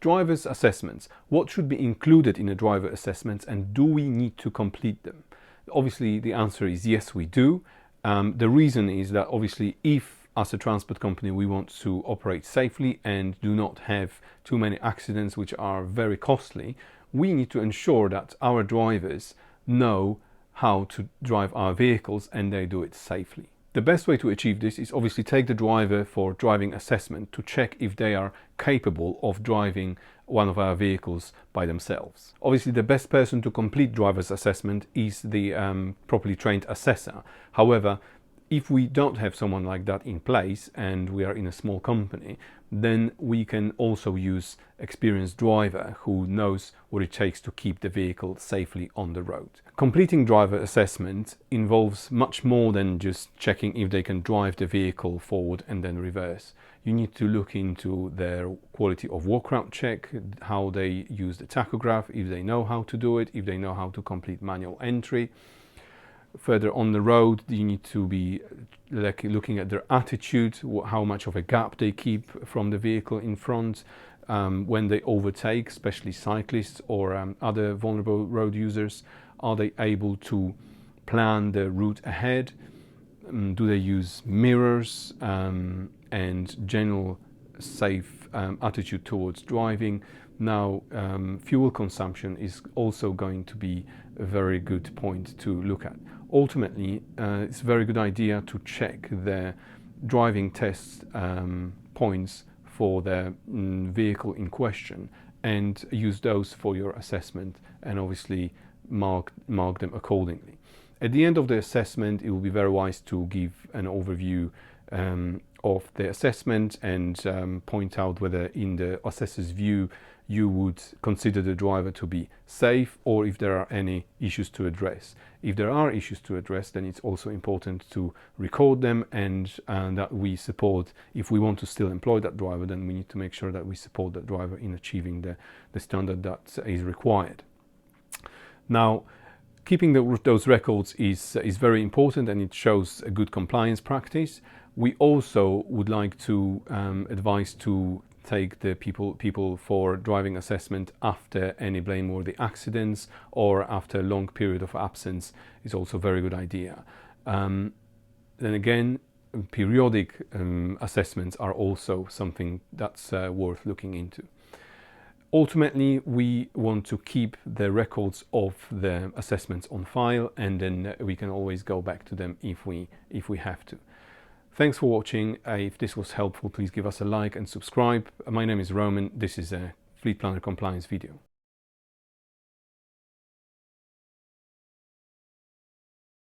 driver's assessments. What should be included in a driver assessment, and do we need to complete them? Obviously, the answer is yes, we do. The reason is that obviously if as a transport company we want to operate safely and do not have too many accidents which are very costly, we need to ensure that our drivers know how to drive our vehicles and they do it safely. The best way to achieve this is obviously take the driver for driving assessment to check if they are capable of driving one of our vehicles by themselves. Obviously, the best person to complete driver's assessment is the properly trained assessor. However, if we don't have someone like that in place and we are in a small company, then we can also use experienced driver who knows what it takes to keep the vehicle safely on the road. Completing driver assessment involves much more than just checking if they can drive the vehicle forward and then reverse. You need to look into their quality of walk-around check, how they use the tachograph, if they know how to do it, if they know how to complete manual entry. Further on the road, you need to be looking at their attitude, how much of a gap they keep from the vehicle in front when they overtake, especially cyclists or other vulnerable road users. Are they able to plan the route ahead? Do they use mirrors and general safe attitude towards driving? Now, fuel consumption is also going to be a very good point to look at. Ultimately, it's a very good idea to check the driving test points for the vehicle in question and use those for your assessment and obviously mark them accordingly. At the end of the assessment, it will be very wise to give an overview of the assessment and point out whether in the assessor's view you would consider the driver to be safe or if there are any issues to address. If there are issues to address, then it's also important to record them and that we support, if we want to still employ that driver, then we need to make sure that we support that driver in achieving the standard that is required. Now, keeping those records is very important and it shows a good compliance practice. We also would like to advise to take the people for driving assessment after any blameworthy accidents or after a long period of absence is also a very good idea. Then again, periodic assessments are also something that's worth looking into. Ultimately, we want to keep the records of the assessments on file and then we can always go back to them if we have to. Thanks for watching. If this was helpful, please give us a like and subscribe. My name is Roman. This is a Fleet Planner Compliance video.